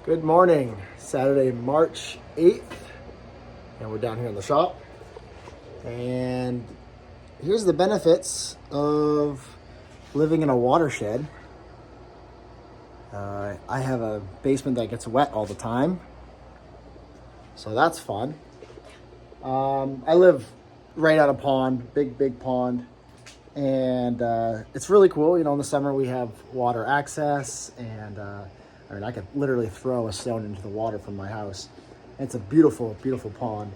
Good morning, Saturday, March 8th, and we're down here in the shop. And here's the benefits of living in a watershed. I have a basement that gets wet all the time, so that's fun. I live right on a pond, big pond, and it's really cool. You know, in the summer we have water access, and I could literally throw a stone into the water from my house. It's a beautiful pond.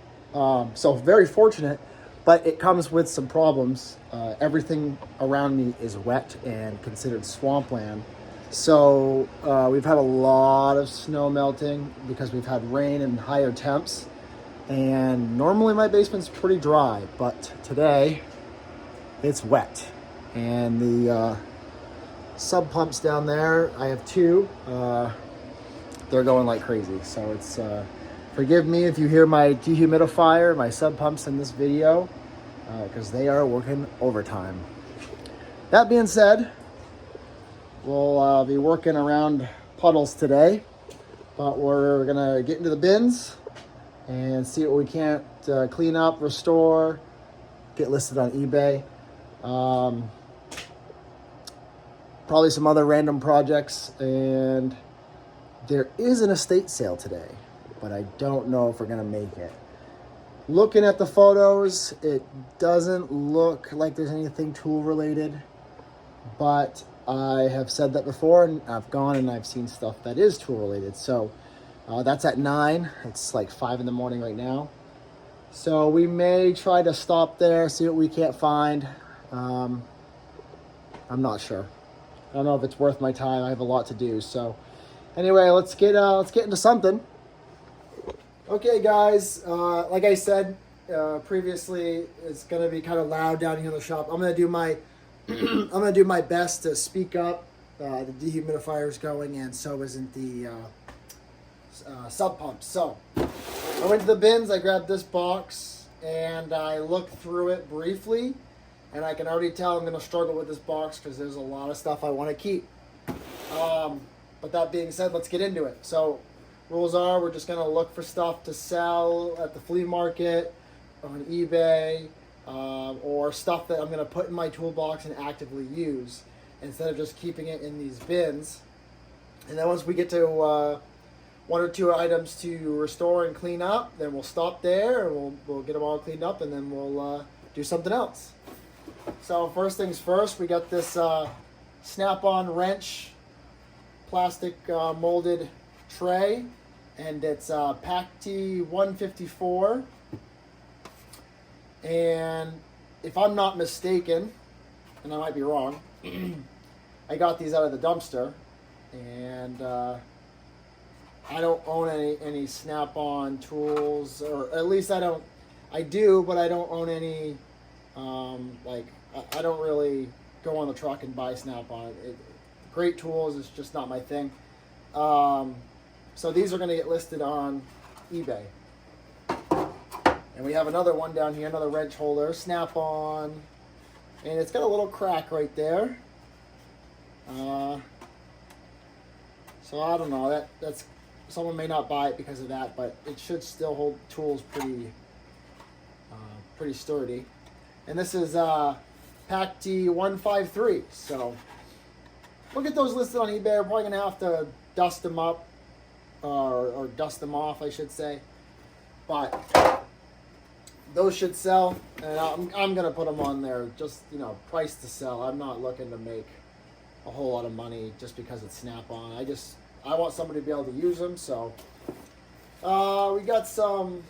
So very fortunate, but it comes with some problems. Everything around me is wet and considered swampland. So we've had a lot of snow melting because we've had rain and higher temps. And normally my basement's pretty dry, but today it's wet. And the sub pumps down there, I have two, they're going like crazy. So it's, forgive me if you hear my dehumidifier, my sub pumps in this video, because they are working overtime. That being said, we'll be working around puddles today, but we're gonna get into the bins and see what we can't clean up, restore, get listed on eBay. Probably some other random projects, and there is an estate sale today, but I don't know if we're gonna make it. Looking at the photos, it doesn't look like there's anything tool related, but I have said that before, and I've gone and I've seen stuff that is tool related. So that's at 9. It's like 5 in the morning right now. So we may try to stop there, see what we can't find. I'm not sure. I don't know if it's worth my time. I have a lot to do. So anyway, let's get into something. Okay, guys. Like I said previously, it's gonna be kind of loud down here in the shop. I'm gonna do my I'm gonna do my best to speak up. The dehumidifier's going, and so isn't the sub pumps. So I went to the bins. I grabbed this box and I looked through it briefly. And I can already tell I'm going to struggle with this box because there's a lot of stuff I want to keep. But that being said, let's get into it. So rules are we're just going to look for stuff to sell at the flea market, on eBay, or stuff that I'm going to put in my toolbox and actively use instead of just keeping it in these bins. And then once we get to one or two items to restore and clean up, then we'll stop there and we'll get them all cleaned up, and then we'll do something else. So first things first, we got this snap-on wrench plastic molded tray, and it's PAC-T 154. And if I'm not mistaken, and I might be wrong, I got these out of the dumpster, and I don't own any snap-on tools, or at least I do, but I don't own any. I don't really go on the truck and buy Snap-on. Great tools, it's just not my thing. So these are going to get listed on eBay. And we have another one down here, another wrench holder, Snap-on. And it's got a little crack right there. So I don't know, that's someone may not buy it because of that, but it should still hold tools pretty sturdy. And this is PAC-T 153. So we'll get those listed on eBay. We're probably going to have to dust them up, or dust them off, I should say. But those should sell, and I'm going to put them on there, just, price to sell. I'm not looking to make a whole lot of money just because it's Snap-on. I want somebody to be able to use them. So we got some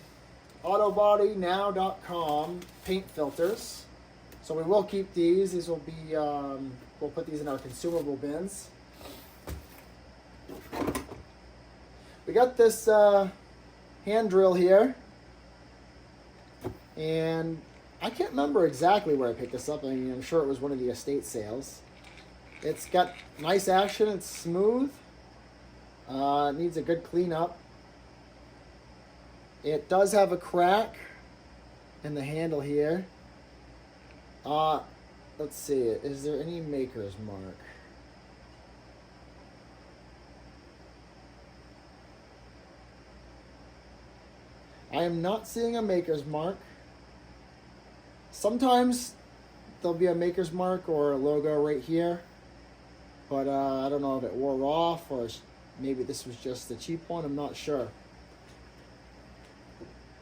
autobodynow.com paint filters. So we will keep these. These will be, we'll put these in our consumable bins. We got this hand drill here. And I can't remember exactly where I picked this up. I mean, I'm sure it was one of the estate sales. It's got nice action. It's smooth. It needs a good cleanup. It does have a crack in the handle here. Let's see. Is there any maker's mark? I am not seeing a maker's mark. Sometimes there'll be a maker's mark or a logo right here, but I don't know if it wore off or maybe this was just a cheap one. I'm not sure.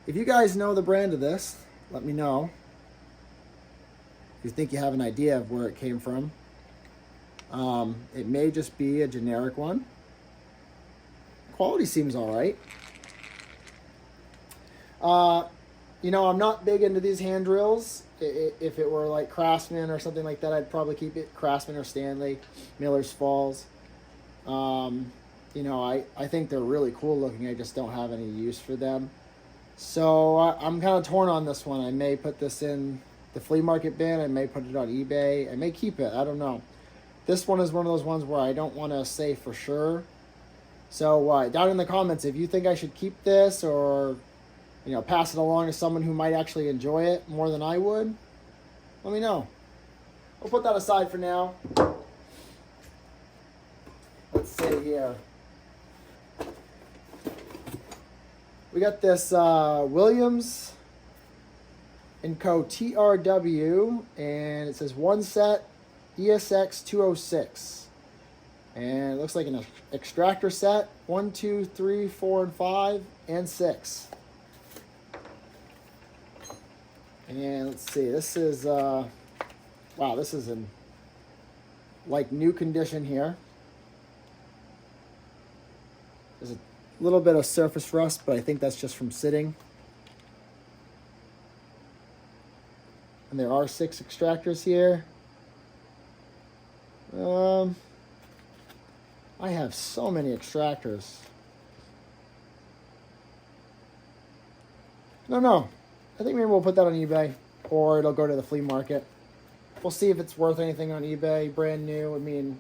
If you guys know the brand of this, let me know. If you think you have an idea of where it came from. It may just be a generic one. Quality seems all right. You know, I'm not big into these hand drills. If it were like Craftsman or something like that, I'd probably keep it Craftsman or Stanley, Miller's Falls. You know, I think they're really cool looking. I just don't have any use for them. So I'm kind of torn on this one. I may put this in the flea market bin. I may put it on eBay. I may keep it. I don't know. This one is one of those ones where I don't want to say for sure. So down in the comments, if you think I should keep this or, you know, pass it along to someone who might actually enjoy it more than I would, let me know. We'll put that aside for now. Let's see here. We got this Williams & Co. TRW, and it says one set ESX 206. And it looks like an extractor set, 1, 2, 3, 4, and 5, and 6. And let's see, this is, wow, this is in like new condition here. There's a little bit of surface rust, but I think that's just from sitting. And there are 6 extractors here. I have so many extractors. No. I think maybe we'll put that on eBay, or it'll go to the flea market. We'll see if it's worth anything on eBay, brand new. I mean,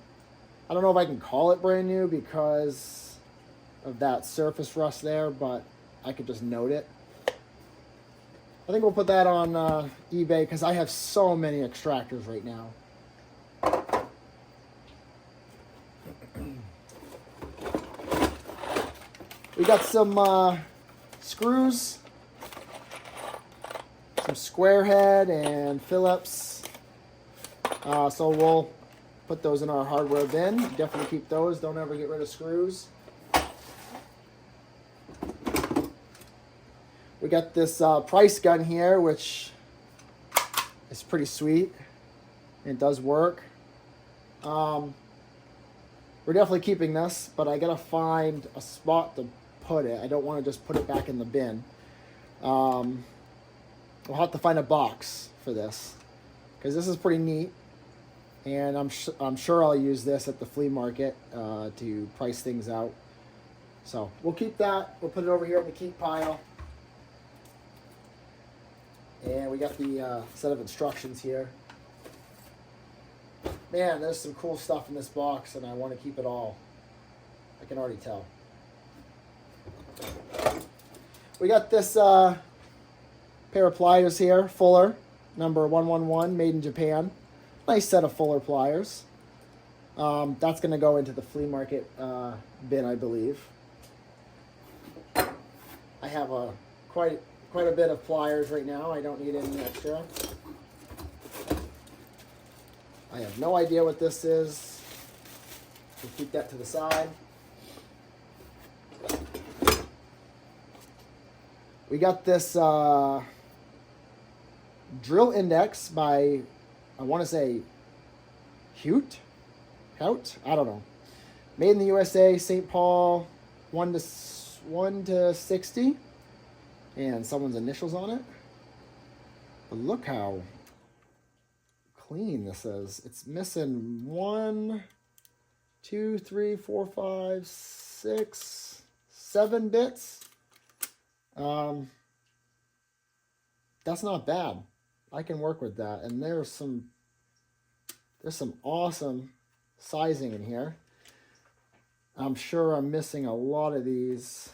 I don't know if I can call it brand new because of that surface rust there, but I could just note it. I think we'll put that on eBay because I have so many extractors right now. We got some screws, some square head and Phillips. So we'll put those in our hardware bin. Definitely keep those. Don't ever get rid of screws. We got this price gun here, which is pretty sweet. It does work. We're definitely keeping this, but I gotta find a spot to put it. I don't want to just put it back in the bin. We'll have to find a box for this because this is pretty neat, and I'm sure I'll use this at the flea market to price things out. So we'll keep that. We'll put it over here in the keep pile. And we got the set of instructions here. Man, there's some cool stuff in this box, and I want to keep it all. I can already tell. We got this pair of pliers here, Fuller, number 111, made in Japan. Nice set of Fuller pliers. That's going to go into the flea market bin, I believe. I have quite a bit of pliers right now. I don't need any extra. I have no idea what this is. We'll keep that to the side. We got this drill index by, I want to say, Hout? I don't know. Made in the USA, St. Paul, 1 to 60. And someone's initials on it. But look how clean this is. It's missing 1, 2, 3, 4, 5, 6, 7 bits. That's not bad. I can work with that. And there's some awesome sizing in here. I'm sure I'm missing a lot of these.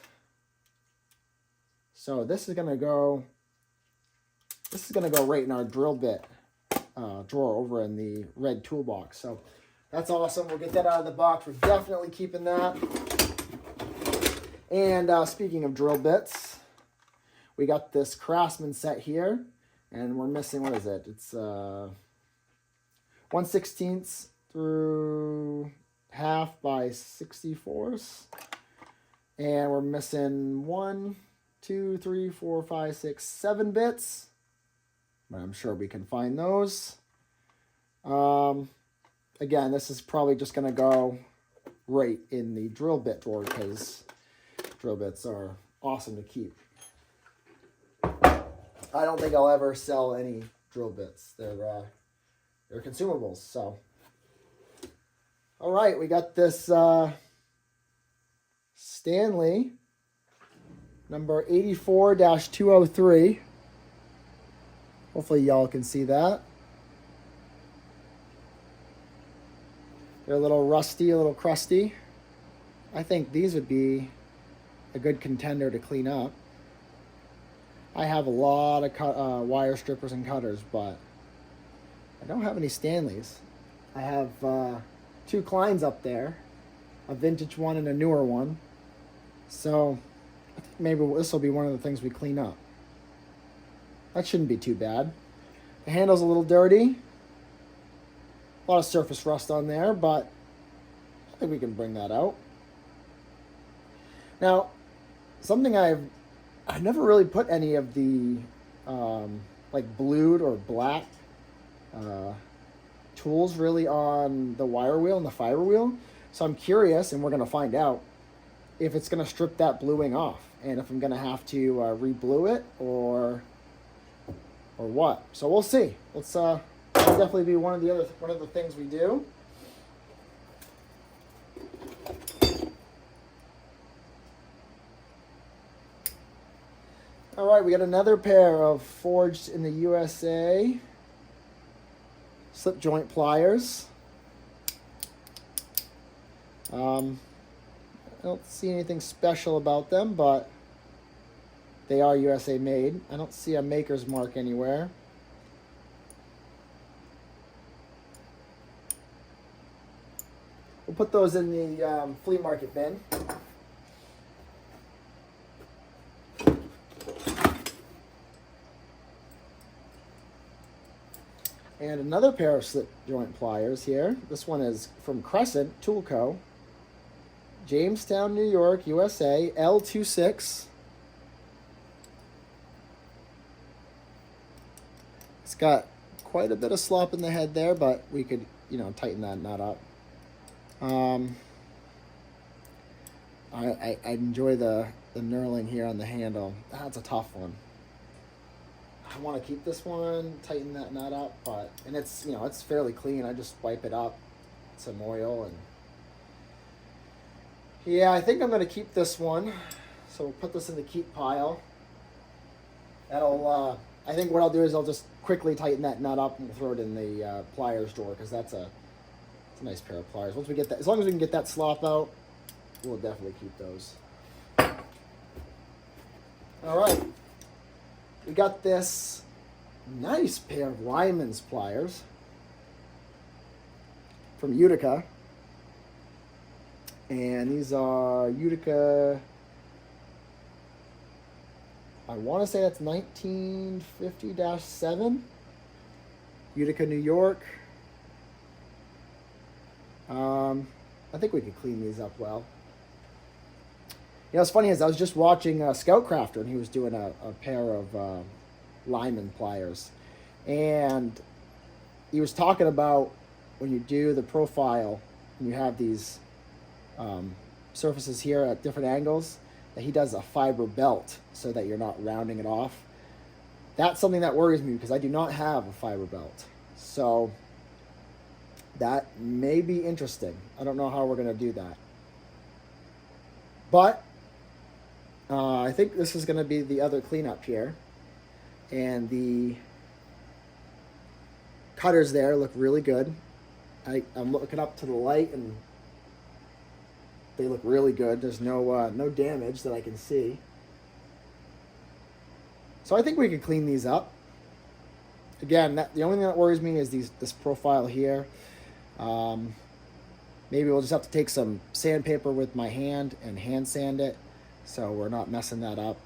So this is gonna go right in our drill bit drawer over in the red toolbox. So that's awesome. We'll get that out of the box. We're definitely keeping that. And speaking of drill bits, we got this Craftsman set here, and we're missing, what is it? It's 1/16 through half by 64ths. And we're missing 1, 2, 3, 4, 5, 6, 7 bits. But I'm sure we can find those. Again, this is probably just going to go right in the drill bit drawer because drill bits are awesome to keep. I don't think I'll ever sell any drill bits. They're consumables. So, all right, we got this Stanley number 84-203. Hopefully y'all can see that. They're a little rusty, a little crusty. I think these would be a good contender to clean up. I have a lot of wire strippers and cutters, but I don't have any Stanleys. I have 2 Kleins up there, a vintage one and a newer one. So I think maybe this will be one of the things we clean up. That shouldn't be too bad. The handle's a little dirty. A lot of surface rust on there, but I think we can bring that out. Now, something I've never really put any of the like blued or black tools really on the wire wheel and the fiber wheel. So I'm curious, and we're going to find out if it's going to strip that bluing off, and if I'm going to have to re-blue it or what. So we'll see. That'll definitely be one of the things we do. All right, we got another pair of forged in the USA slip joint pliers. I don't see anything special about them, but they are USA made. I don't see a maker's mark anywhere. We'll put those in the flea market bin. And another pair of slip joint pliers here. This one is from Crescent Tool Co. Jamestown, New York, USA, L26. It's got quite a bit of slop in the head there, but we could, tighten that nut up. I enjoy the knurling here on the handle. That's a tough one. I want to keep this one, tighten that nut up, and it's, it's fairly clean. I just wipe it up, some oil, and yeah, I think I'm going to keep this one. So we'll put this in the keep pile. I think what I'll do is I'll just quickly tighten that nut up and we'll throw it in the pliers drawer, because it's a nice pair of pliers. Once we get that, as long as we can get that slop out, we'll definitely keep those. All right. We got this nice pair of Lyman's pliers from Utica. And these are Utica, I want to say that's 1950-7. Utica, New York. I think we could clean these up well. What's funny is I was just watching Scout Crafter, and he was doing a pair of Lyman pliers. And he was talking about when you do the profile, and you have these surfaces here at different angles, that he does a fiber belt so that you're not rounding it off. That's something that worries me because I do not have a fiber belt. So that may be interesting. I don't know how we're going to do that. But I think this is going to be the other cleanup here. And the cutters there look really good. I'm looking up to the light and they look really good. There's no damage that I can see. So I think we could clean these up. Again, the only thing that worries me is this profile here. Maybe we'll just have to take some sandpaper with my hand and hand sand it, so we're not messing that up.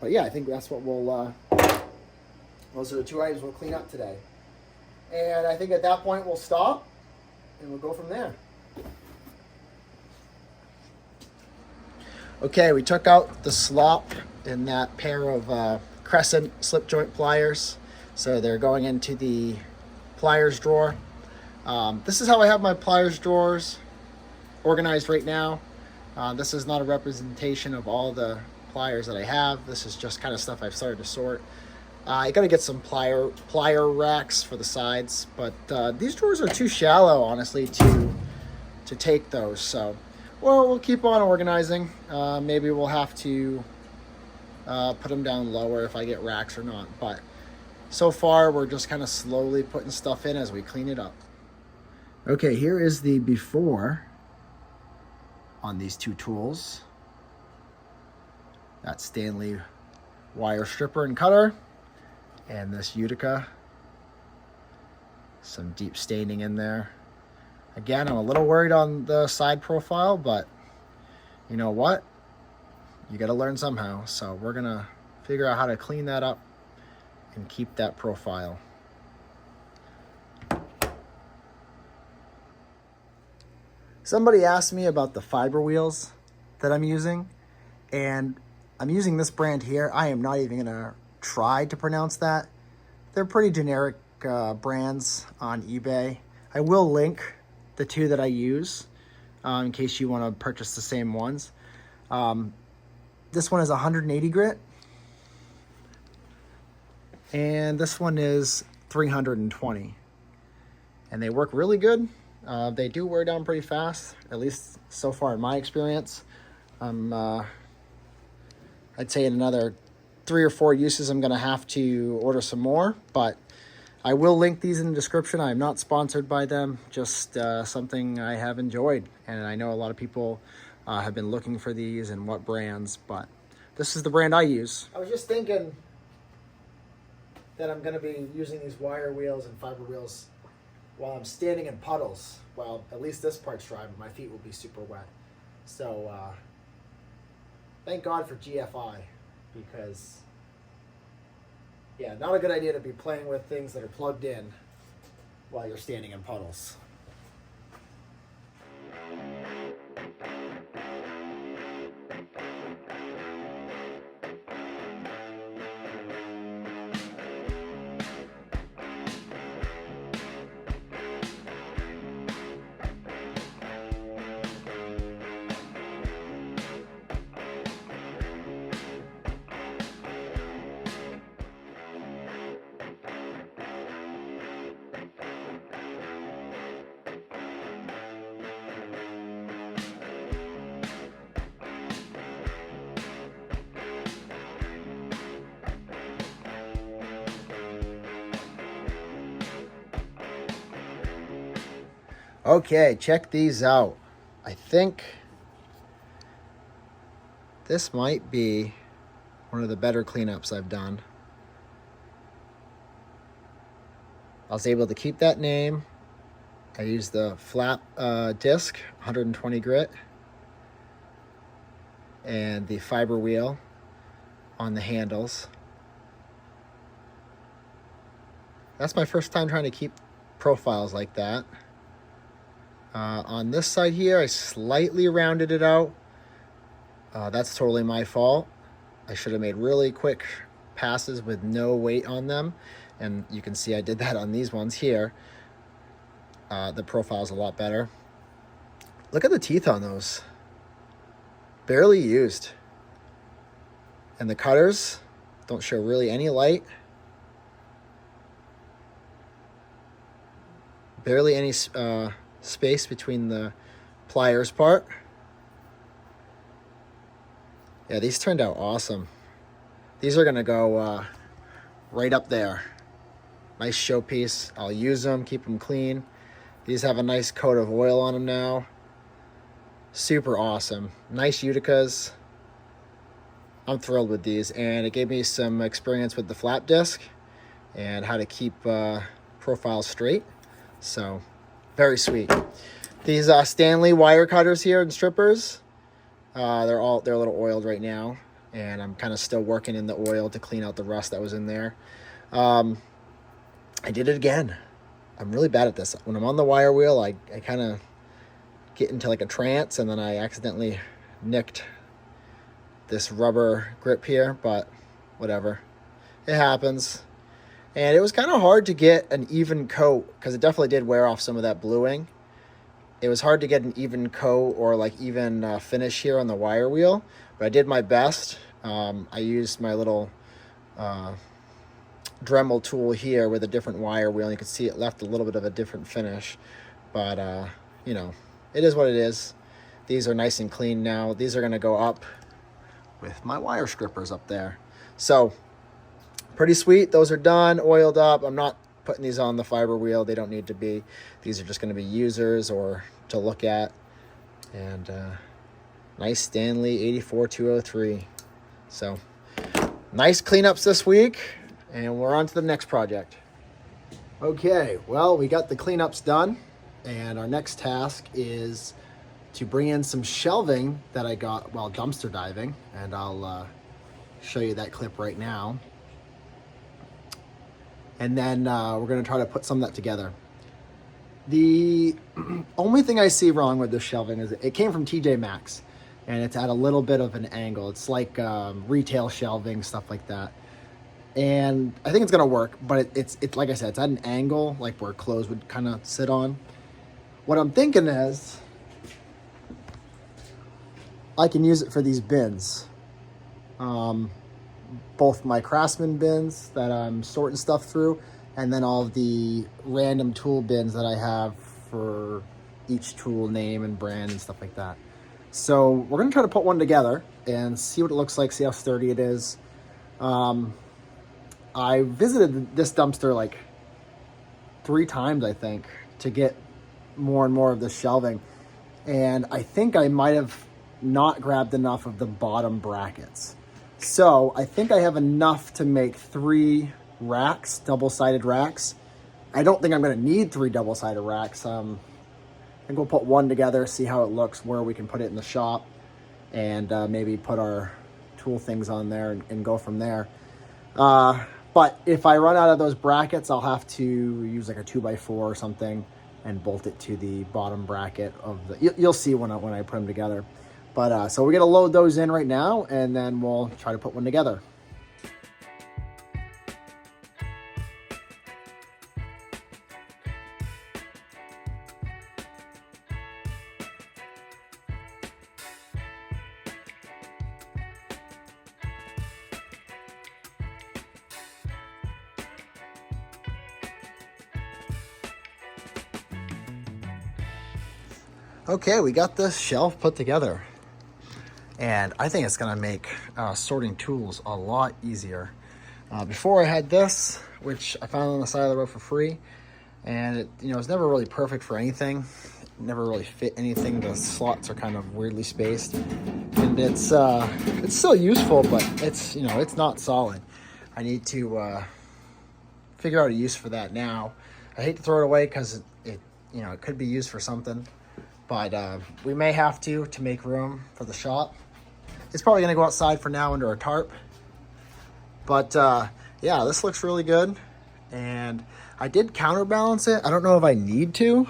But yeah, I think that's what those are the two items we'll clean up today. And I think at that point we'll stop and we'll go from there. Okay, we took out the slop in that pair of crescent slip joint pliers. So they're going into the pliers drawer. This is how I have my pliers drawers organized right now. This is not a representation of all the pliers that I have. This is just kind of stuff I've started to sort. I gotta get some plier racks for the sides, but these drawers are too shallow, honestly, to take those. So, well, we'll keep on organizing. Maybe we'll have to put them down lower if I get racks or not. But so far, we're just kind of slowly putting stuff in as we clean it up. Okay, here is the before on these two tools. That Stanley wire stripper and cutter, and this Utica. Some deep staining in there. Again, I'm a little worried on the side profile, but you know what? You gotta learn somehow. So we're gonna figure out how to clean that up and keep that profile. Somebody asked me about the fiber wheels that I'm using, and I'm using this brand here. I am not even gonna try to pronounce that. They're pretty generic brands on eBay. I will link the two that I use in case you want to purchase the same ones. This one is 180 grit, and this one is 320, and they work really good. They do wear down pretty fast, at least so far in my experience. I'd say in another 3 or 4 uses, I'm going to have to order some more, but I will link these in the description. I'm not sponsored by them, just something I have enjoyed. And I know a lot of people have been looking for these and what brands, but this is the brand I use. I was just thinking that I'm going to be using these wire wheels and fiber wheels while I'm standing in puddles. Well, at least this part's dry, but my feet will be super wet. So, thank God for GFI, because, yeah, not a good idea to be playing with things that are plugged in while you're standing in puddles. Okay, check these out. I think this might be one of the better cleanups I've done. I was able to keep that name. I used the flap disc, 120 grit, and the fiber wheel on the handles. That's my first time trying to keep profiles like that. On this side here, I slightly rounded it out. That's totally my fault. I should have made really quick passes with no weight on them. And you can see I did that on these ones here. The profile's a lot better. Look at the teeth on those. Barely used. And the cutters don't show really any light. Barely any space between the pliers part. Yeah, these turned out awesome. These are gonna go right up there. Nice showpiece. I'll use them, keep them clean. These have a nice coat of oil on them now. Super awesome. Nice Uticas. I'm thrilled with these, and it gave me some experience with the flap disc and how to keep profiles straight. So very sweet. These Stanley wire cutters here and strippers, they're a little oiled right now, and I'm kind of still working in the oil to clean out the rust that was in there. I did it again. I'm really bad at this. When I'm on the wire wheel, I kind of get into like a trance, and then I accidentally nicked this rubber grip here, but whatever. It happens. And it was kind of hard to get an even coat, because it definitely did wear off some of that bluing. It was hard to get an even coat or like even finish here on the wire wheel, but I did my best. I used my little Dremel tool here with a different wire wheel. You can see it left a little bit of a different finish, but you know, it is what it is. These are nice and clean now. These are going to go up with my wire strippers up there. So pretty sweet. Those are done, oiled up. I'm not putting these on the fiber wheel. They don't need to be. These are just going to be users or to look at. And nice Stanley 84203. So nice cleanups this week, and we're on to the next project. Okay, well, we got the cleanups done, and our next task is to bring in some shelving that I got while dumpster diving, and I'll show you that clip right now. And then we're going to try to put some of that together. The only thing I see wrong with this shelving is it came from TJ Maxx, and it's at a little bit of an angle. It's like retail shelving, stuff like that. And I think it's going to work, but it's like I said, it's at an angle, like where clothes would kind of sit on. What I'm thinking is I can use it for these bins. Both my craftsman bins that I'm sorting stuff through, and then all of the random tool bins that I have for each tool name and brand and stuff like that. So we're going to try to put one together and see what it looks like, see how sturdy it is. I visited this dumpster like 3 times, I think, to get more and more of this shelving. And I think I might have not grabbed enough of the bottom brackets. So I think I have enough to make 3 racks, double-sided racks. I don't think I'm going to need 3 double-sided racks. I think we'll put one together, see how it looks, where we can put it in the shop, and maybe put our tool things on there and go from there. But if I run out of those brackets, I'll have to use like a 2x4 or something and bolt it to the bottom bracket of the. You'll see when I put them together. But so we're gonna load those in right now, and then we'll try to put one together. Okay, we got this shelf put together, and I think it's gonna make sorting tools a lot easier. Before I had this, which I found on the side of the road for free, and it, it's never really perfect for anything. It never really fit anything. The slots are kind of weirdly spaced, and it's still useful, but it's it's not solid. I need to figure out a use for that now. I hate to throw it away because it could be used for something. But we may have to make room for the shop. It's probably going to go outside for now under a tarp. But yeah, this looks really good. And I did counterbalance it. I don't know if I need to.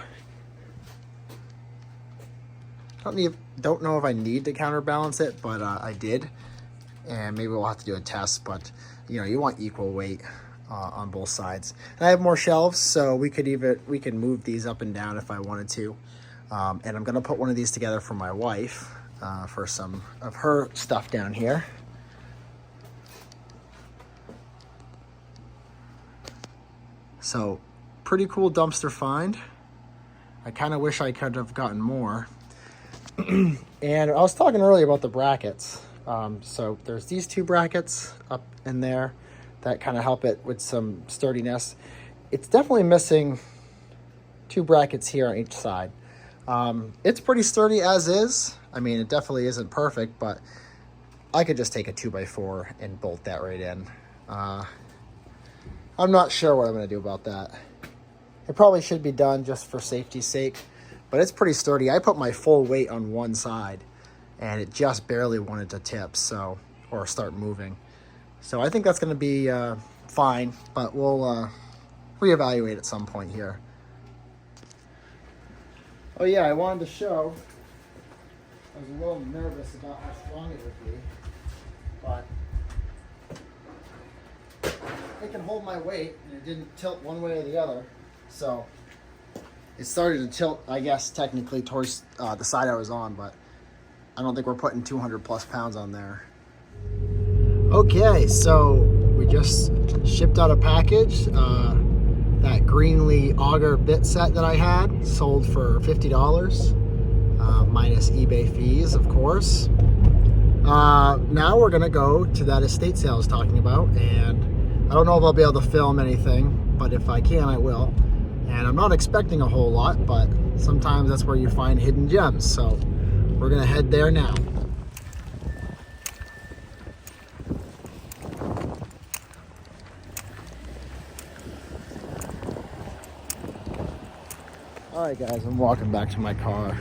Don't know if I need to counterbalance it, but I did. And maybe we'll have to do a test. But you want equal weight on both sides. And I have more shelves, so we can move these up and down if I wanted to. And I'm going to put one of these together for my wife for some of her stuff down here. So, pretty cool dumpster find. I kind of wish I could have gotten more. And I was talking earlier about the brackets. So, there's these 2 brackets up in there that kind of help it with some sturdiness. It's definitely missing 2 brackets here on each side. It's pretty sturdy as is. I mean, it definitely isn't perfect, but I could just take a 2x4 and bolt that right in. I'm not sure what I'm going to do about that. It probably should be done just for safety's sake, but it's pretty sturdy. I put my full weight on one side, and it just barely wanted to tip, so or start moving. So I think that's going to be fine, but we'll reevaluate at some point here. Oh yeah, I wanted to show, I was a little nervous about how strong it would be, but it can hold my weight and it didn't tilt one way or the other. So it started to tilt, I guess, technically towards the side I was on, but I don't think we're putting 200 plus pounds on there. Okay, so we just shipped out a package. That Greenlee auger bit set that I had sold for $50, minus eBay fees, of course. Now we're gonna go to that estate sale I was talking about, and I don't know if I'll be able to film anything, but if I can, I will. And I'm not expecting a whole lot, but sometimes that's where you find hidden gems. So we're gonna head there now. Alright guys, I'm walking back to my car.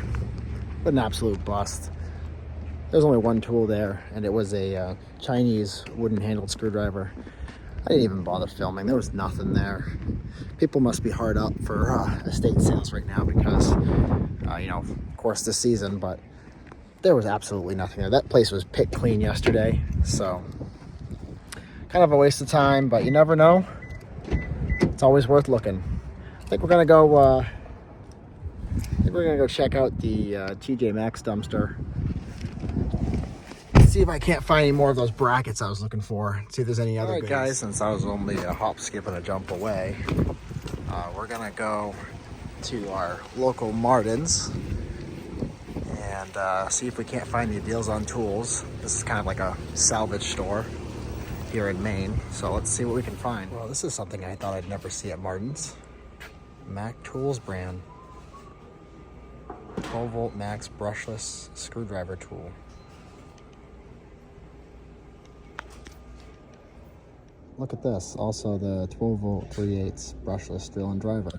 What an absolute bust. There's only one tool there, and it was a Chinese wooden handled screwdriver. I didn't even bother filming. There was nothing there. People must be hard up for estate sales right now because, you know, of course this season, but there was absolutely nothing there. That place was picked clean yesterday, so kind of a waste of time, but you never know. It's always worth looking. I think we're gonna go check out the TJ Maxx dumpster. See if I can't find any more of those brackets I was looking for. See if there's any other. All right, guys, since I was only a hop, skip, and a jump away, we're gonna go to our local Martin's and see if we can't find any deals on tools. This is kind of like a salvage store here in Maine, so let's see what we can find. Well, this is something I thought I'd never see at Martin's. Mac Tools brand. 12-volt max brushless screwdriver tool. Look at this, also the 12-volt 3/8 brushless drill and driver.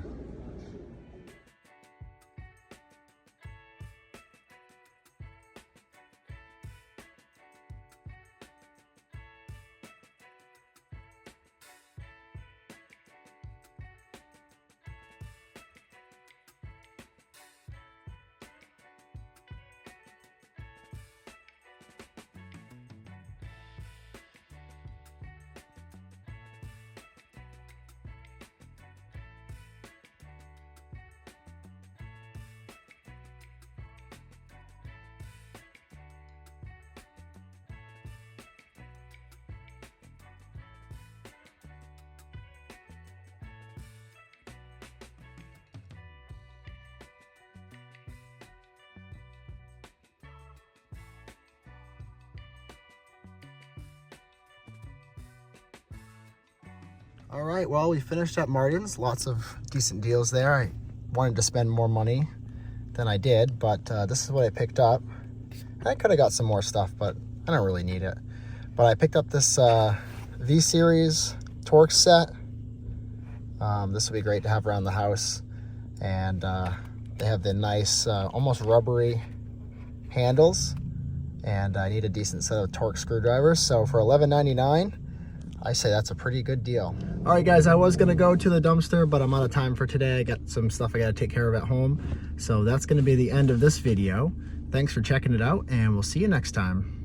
All right, well, we finished at Martin's. Lots of decent deals there. I wanted to spend more money than I did, but this is what I picked up. I could have got some more stuff, but I don't really need it. But I picked up this V-Series Torx set. This will be great to have around the house. And they have the nice, almost rubbery handles. And I need a decent set of Torx screwdrivers. So for $11.99, I say that's a pretty good deal. All right, guys, I was gonna go to the dumpster, but I'm out of time for today. I got some stuff I gotta take care of at home. So that's gonna be the end of this video. Thanks for checking it out, and we'll see you next time.